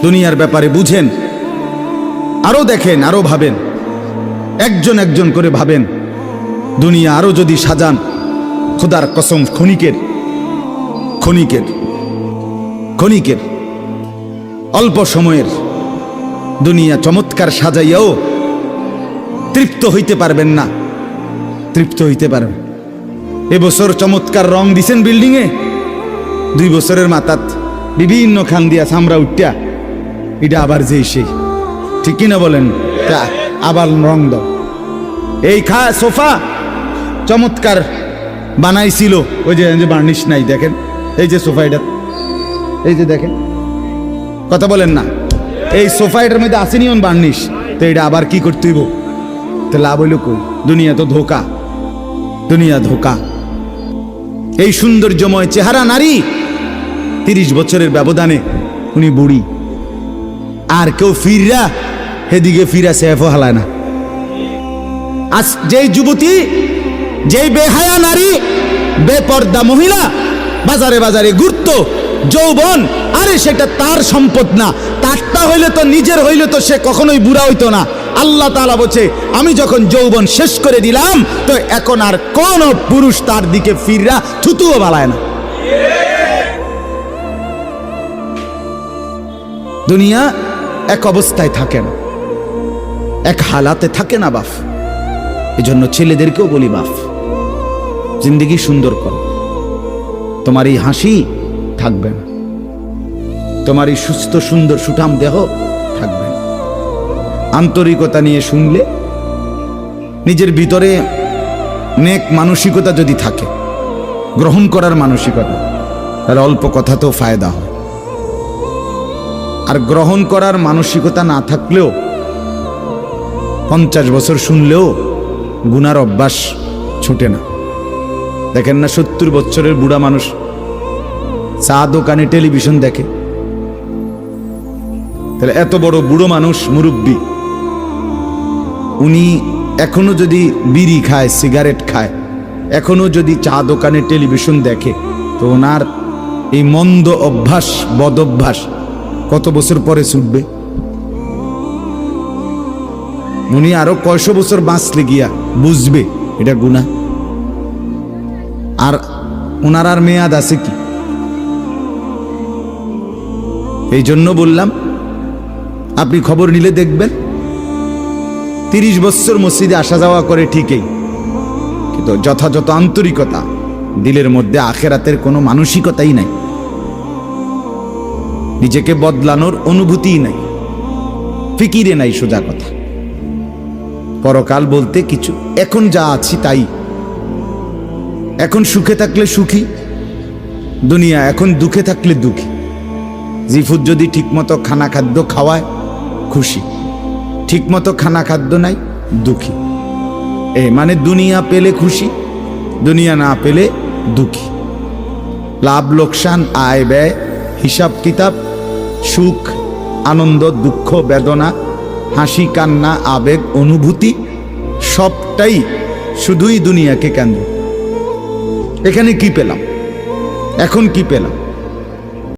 দুনিয়ার ব্যাপারে বুঝেন, আরো দেখেন, আরো ভাবেন, একজন একজন করে ভাবেন। দুনিয়া আরো যদি সাজান, খোদার কসম ক্ষণিকের ক্ষণিকের ক্ষণিকের অল্প সময়ের দুনিয়া চমৎকার সাজাইয়াও তৃপ্ত হইতে পারবেন না, তৃপ্ত হইতে পারবেন। এবছর চমৎকার রং দিছেন বিল্ডিংয়ে, 2 বছরের মাথাত বিভিন্ন খান দিয়া চামড়া উঠিয়া এটা আবার যে সেই, ঠিক কিনা বলেন? আবার রং দাও। এই সোফা চমৎকার বানাইছিল, ওই যে বার্নিশ নাই, দেখেন এই যে সোফা, এটা এই যে দেখেন, কথা বলেন না, এই সোফা এটার মধ্যে আসেনি বার্নিশ, তো এটা আবার কি করতে হইব? তো লাভ হইল কই? দুনিয়া তো ধোকা, দুনিয়া ধোকা। এই সৌন্দর্যময় চেহারা নারী 30 বছরের ব্যবধানে উনি বুড়ি, আর কেউ ফিররা সেদিকে ফিরা সেফও হালায় না। আজ যেই যুবতী, যেই বেহায়া নারী, বেপর্দা মহিলা বাজারে বাজারে ঘুরতো, যৌবন, আরে সেটা তার সম্পদ না, তারটা হইলে তো নিজের হইলে তো সে কখনোই বুড়া হইতো না। আল্লাহ তাআলা বলছে, আমি যখন যৌবন শেষ করে দিলাম, তো এখন আর কোন পুরুষ তার দিকে ফিররা থুতুও বালায় না। দুনিয়া এক অবস্থায় থাকে না, এক হালাতে থাকে না বাপ। এজন্য ছেলেদেরকেও বলি, বাপ জিন্দেগি সুন্দর করো। তোমার এই হাসি থাকবে না, তোমার এই সুস্থ সুন্দর সুঠাম দেহ থাকবে না। আন্তরিকতা নিয়ে শুনলে, নিজের ভিতরে নেক মানসিকতা যদি থাকে, গ্রহণ করার মানসিকতা, তাহলে অল্প কথাতেও ফায়দা হয়। আর গ্রহণ করার মানসিকতা না থাকলেও 50 বছর শুনলেও গুনার অভ্যাস ছুটে না। দেখেন না, 70 বছরের বুড়া মানুষ চা দোকানে টেলিভিশন দেখে, তাহলে এত বড় বুড়ো মানুষ, মুরব্বী, উনি এখনো যদি বিড়ি খায়, সিগারেট খায়, এখনো যদি চা দোকানে টেলিভিশন দেখে, তো ওনার এই মন্দ অভ্যাস, বদ অভ্যাস কত বছর পরে ছুটবে? উনি আরো কয়শো বছর বাঁচলে গিয়া বুঝবে এটা গুনাহ। আর ওনার আর মেয়াদ আছে কি? এই জন্য বললাম, আপনি খবর নিলে দেখবেন 30 বছর মসজিদে আসা যাওয়া করে ঠিকই, কিন্তু যথাযথ আন্তরিকতা, দিলের মধ্যে আখেরাতের কোনো মানসিকতাই নাই, নিজেকে বদলানোর অনুভূতিই নাই, ফিকিরে নাই। সোজা কথা, পরকাল বলতে কিছু, এখন যা আছি তাই। এখন সুখে থাকলে সুখী দুনিয়া, এখন দুঃখে থাকলে দুঃখী। জিফুত যদি ঠিকমতো খানা খাদ্য খাওয়ায় খুশি, ঠিকমতো খানা খাদ্য নাই দুঃখী। মানে দুনিয়া পেলে খুশি, দুনিয়া না পেলে দুঃখী। লাভ লোকসান, আয় ব্যয়, হিসাব কিতাব, সুখ আনন্দ, দুঃখ বেদনা, হাসি কান্না, আবেগ অনুভূতি, সবটাই শুধুই দুনিয়াকে কেন্দ্র। এখানে কি পেলাম? এখন কি পেলাম?